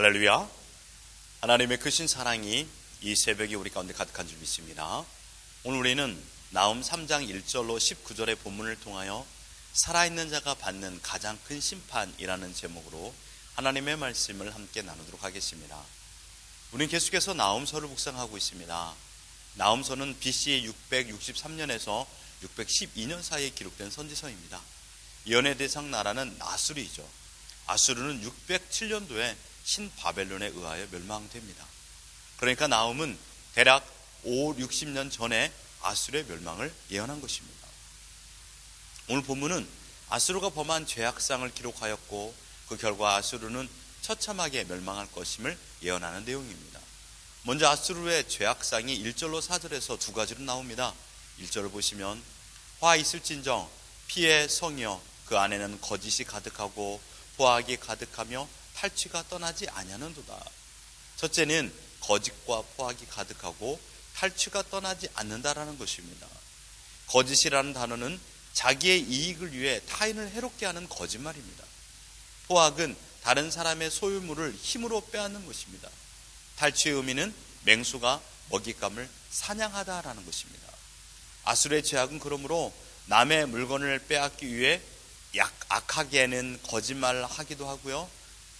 할렐루야. 하나님의 크신 사랑이 이 새벽에 우리 가운데 가득한 줄 믿습니다. 오늘 우리는 나훔 3장 1절로 19절의 본문을 통하여 살아있는 자가 받는 가장 큰 심판이라는 제목으로 하나님의 말씀을 함께 나누도록 하겠습니다. 우리는 계속해서 나훔서를 묵상하고 있습니다. 나훔서는 BC 663년에서 612년 사이에 기록된 선지서입니다. 예언의 대상 나라는 아수르이죠. 아수르는 607년도에 신바벨론에 의하여 멸망됩니다. 그러니까 나훔은 대략 60년 전에 아수르의 멸망을 예언한 것입니다. 오늘 본문은 아수르가 범한 죄악상을 기록하였고 그 결과 아수르는 처참하게 멸망할 것임을 예언하는 내용입니다. 먼저 아수르의 죄악상이 1절로 4절에서 두 가지로 나옵니다. 1절을 보시면 화 있을진정 피의 성이여 그 안에는 거짓이 가득하고 포악이 가득하며 탈취가 떠나지 아니하는도다. 첫째는 거짓과 포악이 가득하고 탈취가 떠나지 않는다라는 것입니다. 거짓이라는 단어는 자기의 이익을 위해 타인을 해롭게 하는 거짓말입니다. 포악은 다른 사람의 소유물을 힘으로 빼앗는 것입니다. 탈취의 의미는 맹수가 먹잇감을 사냥하다라는 것입니다. 아수르의 죄악은 그러므로 남의 물건을 빼앗기 위해 악하게는 거짓말을 하기도 하고요,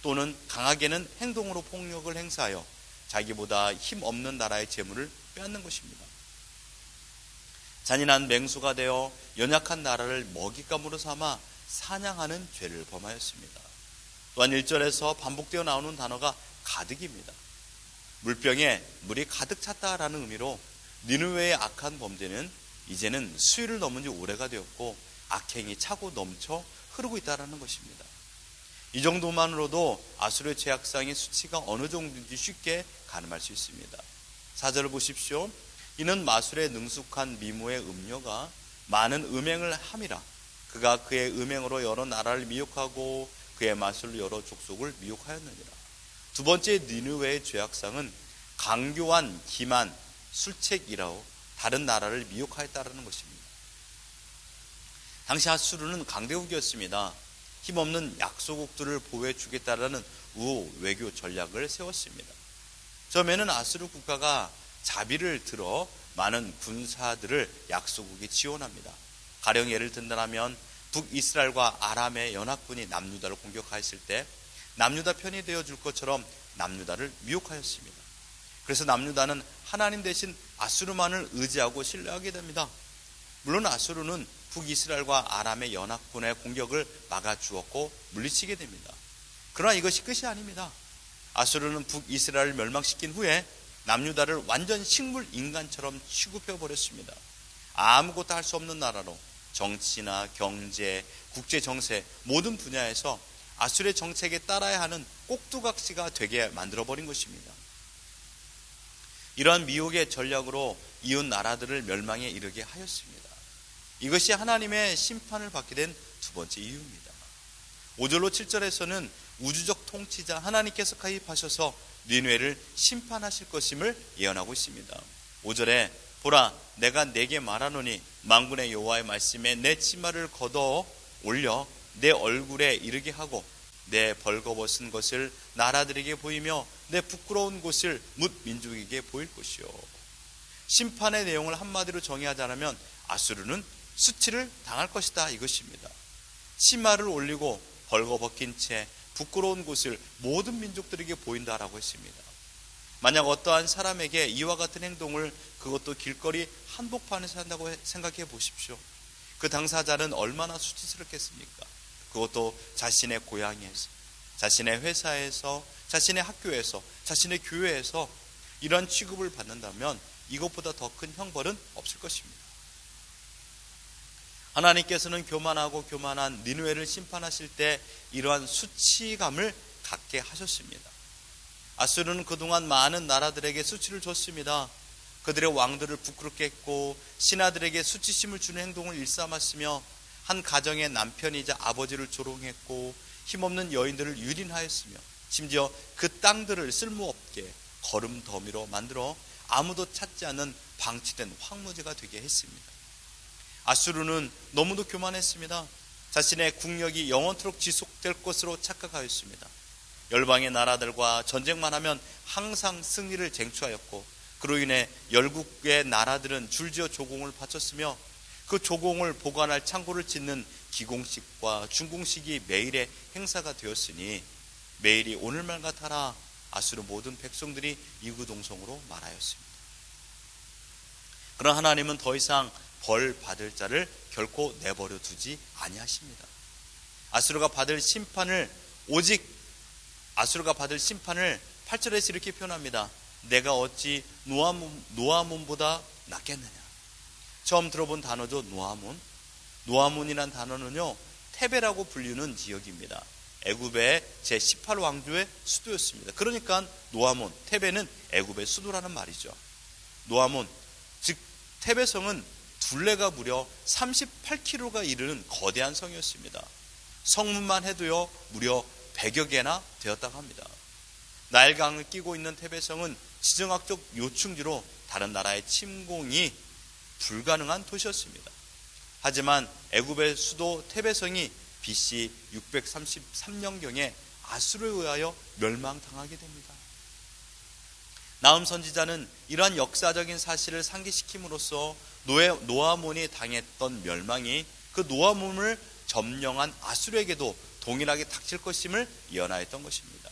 또는 강하게는 행동으로 폭력을 행사하여 자기보다 힘없는 나라의 재물을 빼앗는 것입니다. 잔인한 맹수가 되어 연약한 나라를 먹잇감으로 삼아 사냥하는 죄를 범하였습니다. 또한 1절에서 반복되어 나오는 단어가 가득입니다. 물병에 물이 가득 찼다라는 의미로 니느웨의 악한 범죄는 이제는 수위를 넘은 지 오래가 되었고 악행이 차고 넘쳐 흐르고 있다는 것입니다. 이 정도만으로도 아수르의 죄악상의 수치가 어느 정도인지 쉽게 가늠할 수 있습니다. 4절을 보십시오. 이는 마술에 능숙한 미모의 음녀가 많은 음행을 함이라. 그가 그의 음행으로 여러 나라를 미혹하고 그의 마술로 여러 족속을 미혹하였느니라. 두 번째 니느웨의 죄악상은 강교한 기만, 술책이라고 다른 나라를 미혹하였다는 것입니다. 당시 아수르는 강대국이었습니다. 힘없는 약소국들을 보호해 주겠다라는 우호 외교 전략을 세웠습니다. 처음에는 아수르 국가가 자비를 들어 많은 군사들을 약소국이 지원합니다. 가령 예를 든다면 북이스라엘과 아람의 연합군이 남유다를 공격하였을 때 남유다 편이 되어줄 것처럼 남유다를 미혹하였습니다. 그래서 남유다는 하나님 대신 아수르만을 의지하고 신뢰하게 됩니다. 물론 아수르는 북이스라엘과 아람의 연합군의 공격을 막아주었고 물리치게 됩니다. 그러나 이것이 끝이 아닙니다. 아수르는 북이스라엘을 멸망시킨 후에 남유다를 완전 식물 인간처럼 취급해버렸습니다. 아무것도 할 수 없는 나라로 정치나 경제, 국제정세 모든 분야에서 아수르의 정책에 따라야 하는 꼭두각시가 되게 만들어버린 것입니다. 이러한 미혹의 전략으로 이웃 나라들을 멸망에 이르게 하였습니다. 이것이 하나님의 심판을 받게 된 두 번째 이유입니다. 5절로 7절에서는 우주적 통치자 하나님께서 가입하셔서 니느웨를 심판하실 것임을 예언하고 있습니다. 5절에 보라 내가 네게 말하노니 만군의 여호와의 말씀에 내 치마를 걷어 올려 내 얼굴에 이르게 하고 내 벌거벗은 것을 나라들에게 보이며 내 부끄러운 곳을 뭇 민족에게 보일 것이요. 심판의 내용을 한마디로 정의하자면 아수르는 수치를 당할 것이다 이것입니다. 치마를 올리고 벌거벗긴 채 부끄러운 곳을 모든 민족들에게 보인다라고 했습니다. 만약 어떠한 사람에게 이와 같은 행동을 그것도 길거리 한복판에서 한다고 생각해 보십시오. 그 당사자는 얼마나 수치스럽겠습니까? 그것도 자신의 고향에서, 자신의 회사에서, 자신의 학교에서, 자신의 교회에서 이런 취급을 받는다면 이것보다 더 큰 형벌은 없을 것입니다. 하나님께서는 교만한 니느웨를 심판하실 때 이러한 수치감을 갖게 하셨습니다. 아수르는 그동안 많은 나라들에게 수치를 줬습니다. 그들의 왕들을 부끄럽게 했고 신하들에게 수치심을 주는 행동을 일삼았으며 한 가정의 남편이자 아버지를 조롱했고 힘없는 여인들을 유린하였으며 심지어 그 땅들을 쓸모없게 거름더미로 만들어 아무도 찾지 않는 방치된 황무지가 되게 했습니다. 아수르는 너무도 교만했습니다. 자신의 국력이 영원토록 지속될 것으로 착각하였습니다. 열방의 나라들과 전쟁만 하면 항상 승리를 쟁취하였고, 그로 인해 열국의 나라들은 줄지어 조공을 바쳤으며 그 조공을 보관할 창고를 짓는 기공식과 준공식이 매일의 행사가 되었으니 매일이 오늘만 같아라 아수르 모든 백성들이 이구동성으로 말하였습니다. 그러나 하나님은 더 이상 벌 받을 자를 결코 내버려 두지 아니하십니다. 아수르가 받을 심판을 8절에서 이렇게 표현합니다. 내가 어찌 노아몬보다 낫겠느냐. 처음 들어본 단어죠. 노아몬이란 단어는요, 테베라고 불리는 지역입니다. 애굽의 제18왕조의 수도였습니다. 그러니까 노아몬, 테베는 애굽의 수도라는 말이죠. 노아몬, 즉 테베성은 둘레가 무려 38km가 이르는 거대한 성이었습니다. 성문만 해도요 무려 100여 개나 되었다고 합니다. 나일강을 끼고 있는 테베성은 지정학적 요충지로 다른 나라의 침공이 불가능한 도시였습니다. 하지만 애굽의 수도 테베성이 BC 633년경에 아수르에 의하여 멸망당하게 됩니다. 나훔 선지자는 이러한 역사적인 사실을 상기시킴으로써 노아몬이 당했던 멸망이 그 노아몬을 점령한 아수르에게도 동일하게 닥칠 것임을 예언하였던 것입니다.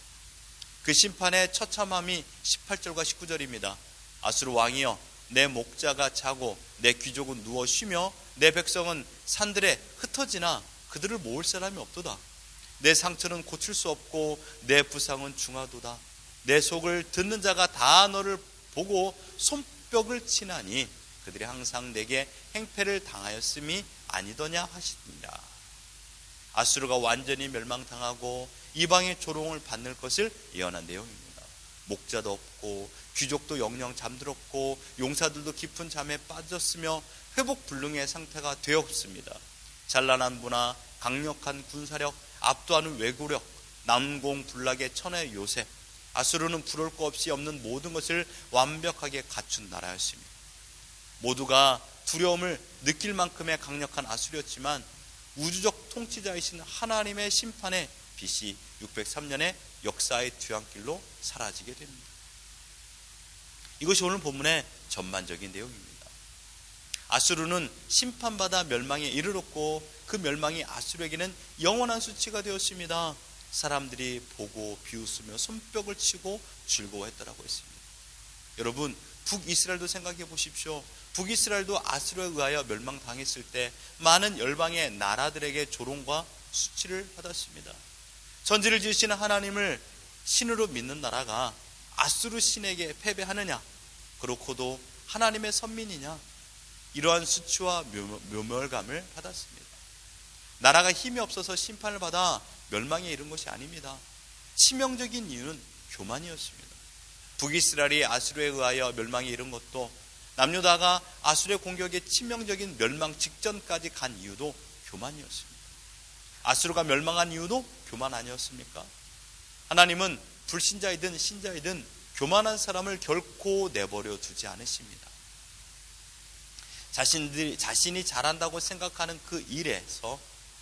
그 심판의 처참함이 18절과 19절입니다. 아수르 왕이여, 내 목자가 자고 내 귀족은 누워 쉬며 내 백성은 산들에 흩어지나 그들을 모을 사람이 없도다. 내 상처는 고칠 수 없고 내 부상은 중하도다. 내 속을 듣는 자가 다 너를 보고 손뼉을 치나니 그들이 항상 내게 행패를 당하였음이 아니더냐 하시니라. 아수르가 완전히 멸망당하고 이방의 조롱을 받는 것을 예언한 내용입니다. 목자도 없고 귀족도 영영 잠들었고 용사들도 깊은 잠에 빠졌으며 회복 불능의 상태가 되었습니다. 찬란한 문화, 강력한 군사력, 압도하는 외구력, 난공불락의 천의 요새, 아수르는 부러울 것 없이 없는 모든 것을 완벽하게 갖춘 나라였습니다. 모두가 두려움을 느낄 만큼의 강력한 아수르였지만 우주적 통치자이신 하나님의 심판에 BC 603년에 역사의 뒤안길로 사라지게 됩니다. 이것이 오늘 본문의 전반적인 내용입니다. 아수르는 심판받아 멸망에 이르렀고 그 멸망이 아수르에게는 영원한 수치가 되었습니다. 사람들이 보고 비웃으며 손뼉을 치고 즐거워했다라고 했습니다. 여러분, 북이스라엘도 생각해 보십시오. 북이스라엘도 아수르에 의하여 멸망당했을 때 많은 열방의 나라들에게 조롱과 수치를 받았습니다. 천지를 지으시는 하나님을 신으로 믿는 나라가 아수르 신에게 패배하느냐, 그렇고도 하나님의 선민이냐, 이러한 수치와 묘멸감을 받았습니다. 나라가 힘이 없어서 심판을 받아 멸망에 이른 것이 아닙니다. 치명적인 이유는 교만이었습니다. 북이스라엘이 아수르에 의하여 멸망에 이른 것도, 남유다가 아수르의 공격에 치명적인 멸망 직전까지 간 이유도 교만이었습니다. 아수르가 멸망한 이유도 교만 아니었습니까? 하나님은 불신자이든 신자이든 교만한 사람을 결코 내버려 두지 않으십니다. 자신이 잘한다고 생각하는 그 일에서,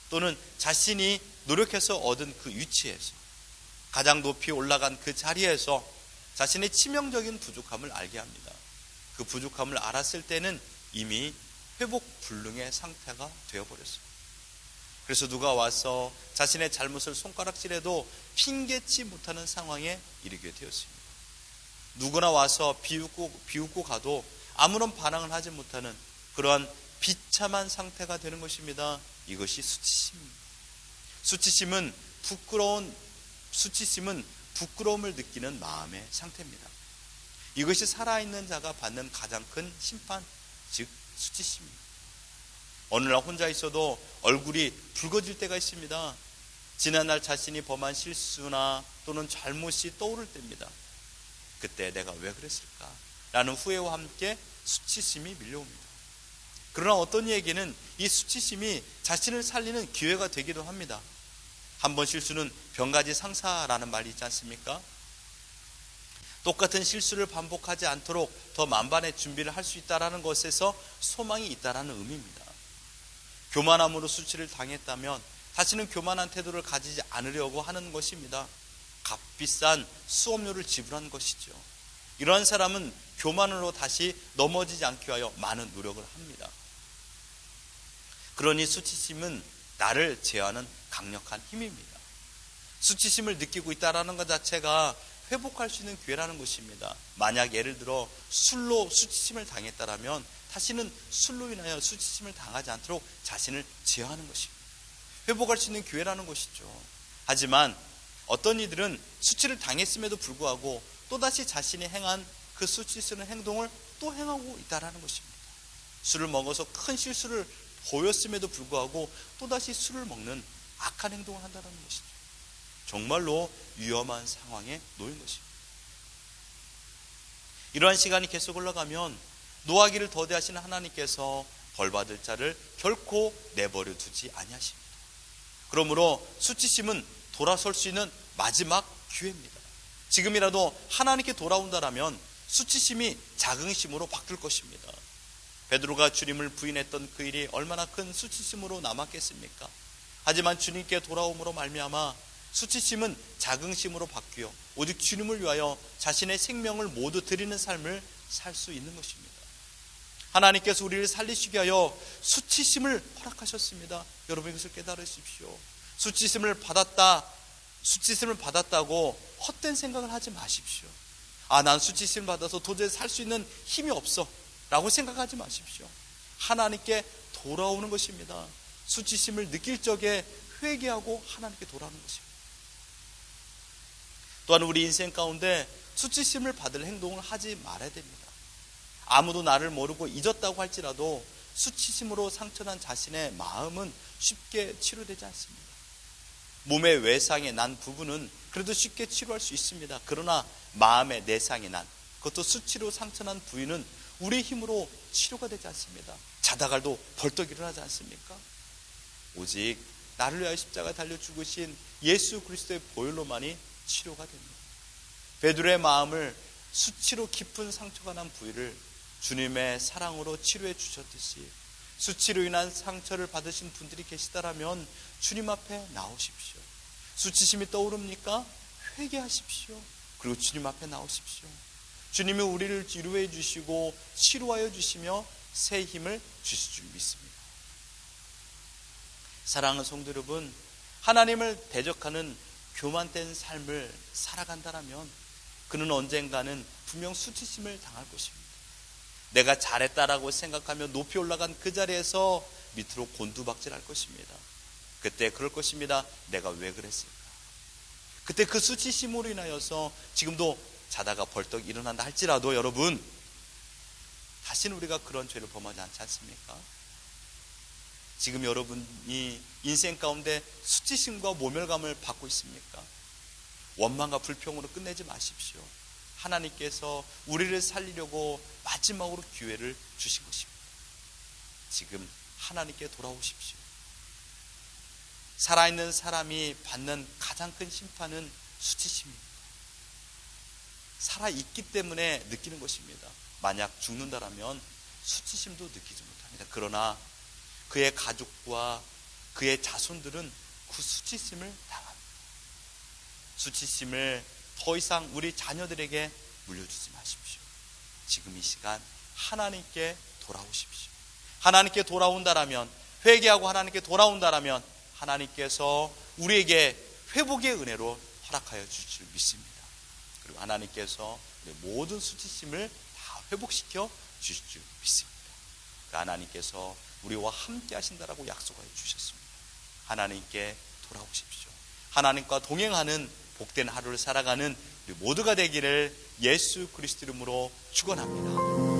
또는 자신이 노력해서 얻은 그 위치에서, 가장 높이 올라간 그 자리에서 자신의 치명적인 부족함을 알게 합니다. 그 부족함을 알았을 때는 이미 회복 불능의 상태가 되어버렸습니다. 그래서 누가 와서 자신의 잘못을 손가락질해도 핑계치 못하는 상황에 이르게 되었습니다. 누구나 와서 비웃고 가도 아무런 반항을 하지 못하는 그러한 비참한 상태가 되는 것입니다. 이것이 수치심입니다. 수치심은 부끄러움을 느끼는 마음의 상태입니다. 이것이 살아있는 자가 받는 가장 큰 심판, 즉 수치심입니다. 어느 날 혼자 있어도 얼굴이 붉어질 때가 있습니다. 지난날 자신이 범한 실수나 또는 잘못이 떠오를 때입니다. 그때 내가 왜 그랬을까? 라는 후회와 함께 수치심이 밀려옵니다. 그러나 어떤 이에게는 이 수치심이 자신을 살리는 기회가 되기도 합니다. 한 번 실수는 병가지 상사라는 말이 있지 않습니까? 똑같은 실수를 반복하지 않도록 더 만반의 준비를 할 수 있다는 것에서 소망이 있다는 의미입니다. 교만함으로 수치를 당했다면 다시는 교만한 태도를 가지지 않으려고 하는 것입니다. 값비싼 수업료를 지불한 것이죠. 이러한 사람은 교만으로 다시 넘어지지 않기 위하여 많은 노력을 합니다. 그러니 수치심은 나를 제어하는 강력한 힘입니다. 수치심을 느끼고 있다는 것 자체가 회복할 수 있는 기회라는 것입니다. 만약 예를 들어 술로 수치심을 당했다면 다시는 술로 인하여 수치심을 당하지 않도록 자신을 제어하는 것입니다. 회복할 수 있는 기회라는 것이죠. 하지만 어떤 이들은 수치를 당했음에도 불구하고 또다시 자신이 행한 그 수치스러운 행동을 또 행하고 있다는 것입니다. 술을 먹어서 큰 실수를 보였음에도 불구하고 또다시 술을 먹는 악한 행동을 한다는 것이죠. 정말로 위험한 상황에 놓인 것입니다. 이러한 시간이 계속 흘러가면 노하기를 더디하시는 하나님께서 벌받을 자를 결코 내버려 두지 아니하십니다. 그러므로 수치심은 돌아설 수 있는 마지막 기회입니다. 지금이라도 하나님께 돌아온다라면 수치심이 자긍심으로 바뀔 것입니다. 베드로가 주님을 부인했던 그 일이 얼마나 큰 수치심으로 남았겠습니까? 하지만 주님께 돌아옴으로 말미암아 수치심은 자긍심으로 바뀌어 오직 주님을 위하여 자신의 생명을 모두 드리는 삶을 살 수 있는 것입니다. 하나님께서 우리를 살리시기 위하여 수치심을 허락하셨습니다. 여러분 이것을 깨달으십시오. 수치심을 받았다고 헛된 생각을 하지 마십시오. 난 수치심을 받아서 도저히 살 수 있는 힘이 없어 라고 생각하지 마십시오. 하나님께 돌아오는 것입니다. 수치심을 느낄 적에 회개하고 하나님께 돌아오는 것입니다. 또한 우리 인생 가운데 수치심을 받을 행동을 하지 말아야 됩니다. 아무도 나를 모르고 잊었다고 할지라도 수치심으로 상처난 자신의 마음은 쉽게 치료되지 않습니다. 몸의 외상에 난 부분은 그래도 쉽게 치료할 수 있습니다. 그러나 마음의 내상에 난, 그것도 수치로 상처난 부위는 우리의 힘으로 치료가 되지 않습니다. 자다가도 벌떡 일어나지 않습니까? 오직 나를 위하여 십자가에 달려 죽으신 예수 그리스도의 보혈로만이 치료가 됩니다. 베드로의 마음을 수치로 깊은 상처가 난 부위를 주님의 사랑으로 치료해 주셨듯이 수치로 인한 상처를 받으신 분들이 계시다라면 주님 앞에 나오십시오. 수치심이 떠오릅니까? 회개하십시오. 그리고 주님 앞에 나오십시오. 주님이 우리를 위로해 주시고 치료하여 주시며 새 힘을 주실 줄 믿습니다. 사랑하는 성도 여러분, 하나님을 대적하는 교만된 삶을 살아간다라면 그는 언젠가는 분명 수치심을 당할 것입니다. 내가 잘했다라고 생각하며 높이 올라간 그 자리에서 밑으로 곤두박질할 것입니다. 그때 그럴 것입니다. 내가 왜 그랬을까? 그때 그 수치심으로 인하여서 지금도 자다가 벌떡 일어난다 할지라도 여러분, 다시는 우리가 그런 죄를 범하지 않지 않습니까? 지금 여러분이 인생 가운데 수치심과 모멸감을 받고 있습니까? 원망과 불평으로 끝내지 마십시오. 하나님께서 우리를 살리려고 마지막으로 기회를 주신 것입니다. 지금 하나님께 돌아오십시오. 살아있는 사람이 받는 가장 큰 심판은 수치심입니다. 살아있기 때문에 느끼는 것입니다. 만약 죽는다라면 수치심도 느끼지 못합니다. 그러나 그의 가족과 그의 자손들은 그 수치심을 당합니다. 수치심을 더 이상 우리 자녀들에게 물려주지 마십시오. 지금 이 시간 하나님께 돌아오십시오. 하나님께 돌아온다라면, 회개하고 하나님께 돌아온다라면 하나님께서 우리에게 회복의 은혜로 허락하여 주실 줄 믿습니다. 그리고 하나님께서 모든 수치심을 다 회복시켜 주실 줄 믿습니다. 하나님께서 우리와 함께 하신다라고 약속하여 주셨습니다. 하나님께 돌아오십시오. 하나님과 동행하는 복된 하루를 살아가는 우리 모두가 되기를 예수 그리스도 이름으로 축원합니다.